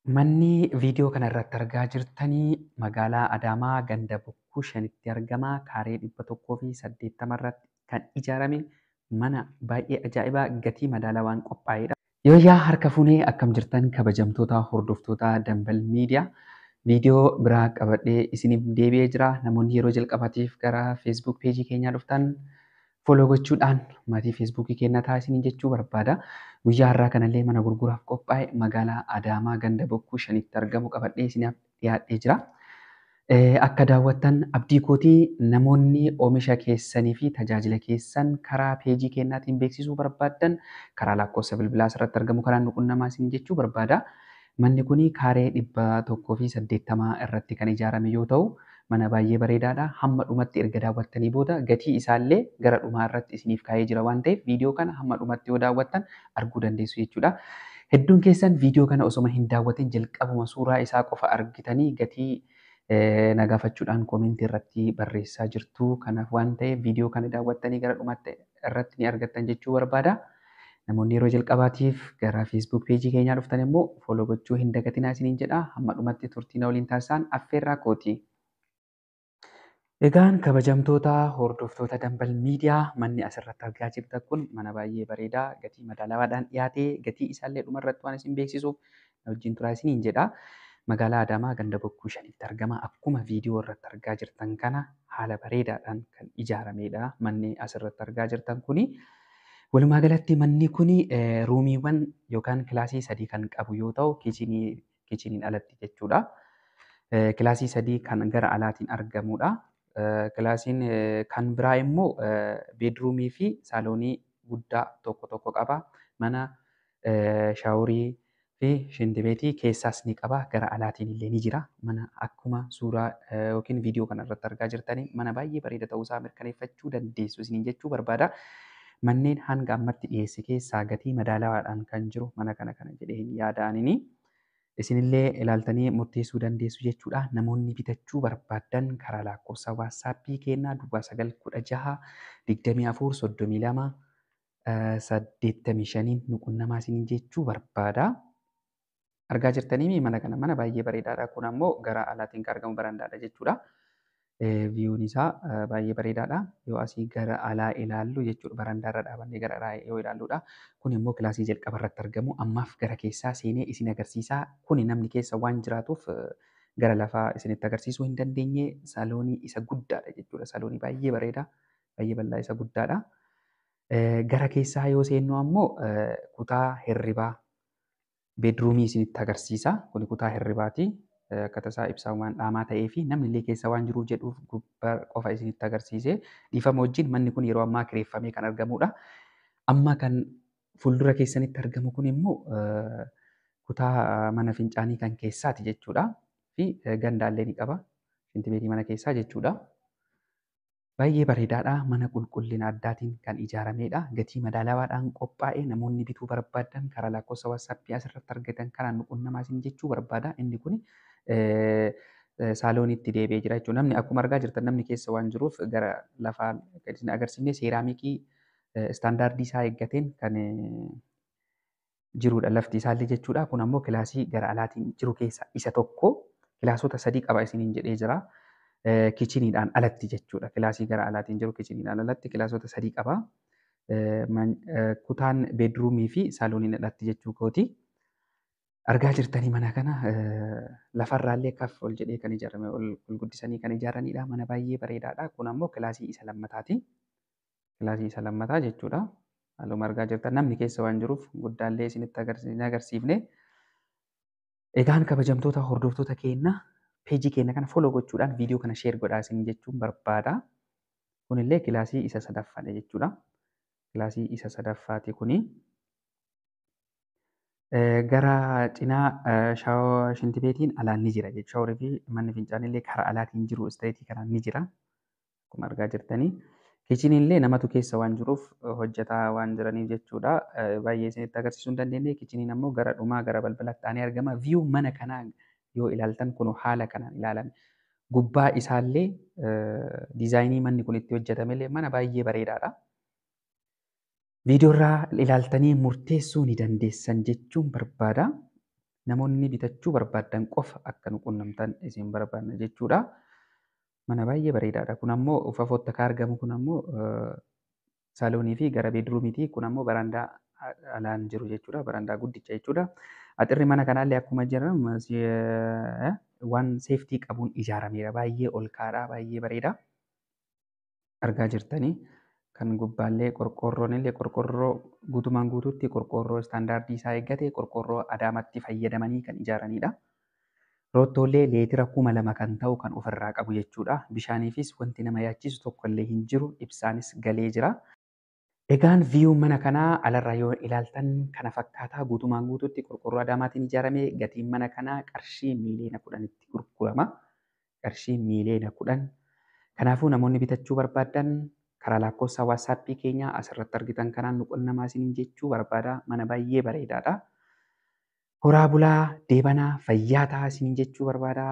Manni viidiyoo kana irratti argaa jirtanii magaalaa Adaamaa ganda bokkuu shanitti argama. Kaaree 180 irratti kan ijaarame mana baay'ee ajaa'ibaa gatii madaalawaan qophaa'edha. Yoo harka fuunee akkam jirtan kabajamtoota hordoftoota Dambal Miidiyaa viidiyoo biraa qabadhee isiniif deebi'ee jira. Namoonni yeroo jalqabaatiif gara Facebook peejii keenyaa dhuftan foloo gochuudhaan maatii feesbuukii keenyaa taasisanii jechuu barbaada. Guyyaa har'aa kanallee mana gurguraaf qophaa'e magaalaa Adaamaa ganda bokkuu shanitti argamu qabadhee isiniif dhiyaadhee jira. Akka daawwattan abdii kootii namoonni oomisha keessanii fi tajaajila keessan karaa peejii keenyaatiin beeksisuu barbaaddan karaa lakkoofsa bilbilaa asirratti argamu kanaan nu qunnamaa isin jechuu barbaada. Manni kun kaaree 180 irratti kan ijaarame yoo ta'u, mana baay'ee bareedaadha. Hamma dhumatti erga daawwattanii booda gatii isaallee gara dhumaa irratti isiniif kaa'ee jira waan ta'eef viidiyoo kana hamma dhumatti yoo daawwattan arguu dandeessu jechuudha. Hedduun keessan viidiyoo kana osoma hin daawwatin jalqabuma suuraa isaa qofa argitanii gatii na gaafachuudhaan koomentii irratti barreessaa jirtu. Kanaaf waan ta'eef viidiyoo kana daawwattanii gara dhumaatti irratti ni argattan jechuu barbaada. Namoonni yeroo jalqabaatiif gara Facebook peejii keenyaa dhuftan immoo foloo gochuu hin dagatinaa isiniin jedha. Hamma dhumatti turtii na waliin taasisan affeerraa kooti. Egaan kabajamtoota hordoftoota Dambal Miidiyaa manni asirratti argaa jirtan kun mana baay'ee bareedaa gatii madaalawaadhaan dhiyaatee gatii isaallee dhumarratti waan isin beeksisuuf na wajjin turaa isiniin jedha. Magaalaa Adaamaa ganda bokkuu shanitti argama. Akkuma viidiyoo irratti argaa jirtan kana haala bareedaadhaan kan ijaaramedha. Manni asirratti argaa jirtan kuni walumaa galatti manni kuni ruumiiwwan yookaan kilaasii 3 kan qabu yoo ta'u kichiniin alatti jechuudha. Kilaasii 3 kan gara alaatiin argamudha. Kilaasiin kan biraa immoo beedruumii fi saaloonii guddaa tokko qaba. Mana shaaworii fi shintibeetii keessaas ni qaba. Gara alaatiin illee ni jira. Mana akkuma suuraa yookiin viidiyoo kana irratti argaa jirtanii mana baay'ee bareeda ta'uusaa mirkaneeffachuu dandeessu isiniin jechuu barbaada. Manneen hanga ammatti dhiyeesse keessaa gatii madaalawaadhaan kan jiru mana kana jedhee hin yaada'anii. Isinillee ilaaltanii murteessuu dandeessu jechuudha. Namoonni bitachuu barbaadan karaa lakkoofsa waatsaappii keenyaa 916 24 32 85 nu qunnamaa isiniin jechuu barbaada. Argaa jirtanii mana kana mana baay'ee bareedaadha. Kun ammoo gara alaatiin kan argamu barandaadha jechuudha. Viyuun isaa baay'ee bareedaadha. Yoo asii gara alaa ilaallu jechuudha barandaarra dhaabannee gara alaa yoo ilaalludha. Kun immoo kilaasii jalqaba irratti argamu. Ammaaf gara keessaa seenee isin agarsiisaa. Kuni namni keessa waan jiraatuuf gara lafaa isinitti agarsiisuu hin dandeenye. Saaloonii isa guddaadha jechuudha. Saaloonii baay'ee bareeda. Baay'ee bal'aa isa guddaadha. Gara keessaa yoo seennu ammoo kutaa hirribaa beedruumii isinitti agarsiisa. Kuni kutaa hirribaati. Akka tasaa ibsaan waan dhaamaa ta'ee fi namni illee keessa waan jiru jedhuuf gubbaa qofa isinitti agarsiise. Dhiifama wajjin manni kun yeroo ammaa kireeffamee kan argamudha. Amma kan fuuldura keessanitti argamu kun immoo kutaa mana fincaanii kan keessaati jechuudha. Fi gandaallee ni qaba. Shintibeetii mana keessaa jechuudha. Baay'ee bareedaadha. Mana qulqullina addaatiin kan ijaaramedha. Gatii madaalawaadhaan qophaa'e namoonni bituu barbaadan karaa lakkoofsa waatsaappii asirratti argatan kanaan nu qunnamaa isin jechuu barbaada. Inni kun saaloonitti deebi'ee jira jechuudha. Namni akkuma argaa jirtan namni keessa waan jiruuf gara lafaa isin agarsiifne seeraamikii istaandaardii isaa eeggateen kan jirudha lafti isaallee jechuudha. Kun ammoo kilaasii gara alaatiin jiru keessa isa tokko kilaasota 3 qaba isiniin jedhee jira. Kichiniidhaan alatti jechuudha. Kilaasii gara alaatiin jiru kichiniidhaan alatti kilaasota 3 qaba. Kutaan beedruumii fi saalooniin alatti jechuu kooti. Argaa jirtanii mana kana lafarraallee kaf ol jedhee kan ijaarame ol guddisanii kan ijaaranidha. Mana baay'ee bareedaadha. Kun ammoo kilaasii isa lammataati. Kilaasii isa lammataa jechuudha. Haaluma argaa jirtan namni keessa waan jiruuf guddaallee isinitti agarsiifne. Egaan kabajamtoota hordoftoota keenya peejii keenya kana foloo gochuudhaan viidiyoo kana sheer godhaa isin jechuun barbaada. Kunillee kilaasii isa sadaffaadha jechuudha. Kilaasii isa sadaffaati kuni. Gara cinaa shintibeetiin alaan ni jira jechuudha. Shaaworii fi manni fincaanillee karaa alaatiin jiru isteetii kanaan ni jira. Akkuma argaa jirtanii. Kichiniillee namatu keessa waan jiruuf hojjetaa waan jiraniif jechuudha. Baay'ee isinitti agarsiisuu hin dandeenye. Kichiniin ammoo gara dhumaa gara balbalatti aanee argama. Viyuu mana kanaa yoo ilaaltan kun haala kanaan ilaalame. Gubbaa isaallee diizaayinii manni kun itti hojjetamellee mana baay'ee bareedaadha. Viidiyoo irraa ilaaltanii murteessuu ni dandeessan jechuun barbaada. namoonni bitachuu barbaadan qofa akka nu qunnamtan isin barbaadna jechuudha. Mana baay'ee bareedaadha. Kun ammoo ufafootti akka argamu kun ammoo saaloonii fi gara beedruumiiti. Kun ammoo barandaa alaan jiru jechuudha. Barandaa guddicha jechuudha. Axirri mana kanaallee akkuma jiran waan seeftii qabuun ijaarameera. Baay'ee ol ka'aadha. Baay'ee bareeda. Argaa jirtanii kan gubbaallee qorqoorroon illee qorqoorroo guutumaan guutuutti qorqoorroo istaandaardii isaa eeggate qorqoorroo adaamatti fayyadamanii kan ijaaranidha. Roottoolee leetira 2000 kan ta'u kan ofirraa qabu jechuudha. Bishaaniifis wanti nama yaachisu tokkollee hin jiru. Ibsaanis galee jira. Egaan viiyuun mana kanaa alarraa yoo ilaaltan kana fakkaataa guutumaan guutuutti qorqoorroo adaamaatiin ijaarame. Gatiin mana kanaa qarshii miiliyoona 10tti gurgurama. Qarshii miiliyoona 10. Kanaafuu namoonni bitachuu barbaadan karaa lakkoofsa waatsaappii keenyaa asirratti argitan kanaan nu qunnamaa isiniin jechuu barbaada. Mana baay'ee bareedaadha. Horaa bulaa deebanaa fayyaa ta'aa isiniin jechuu barbaada.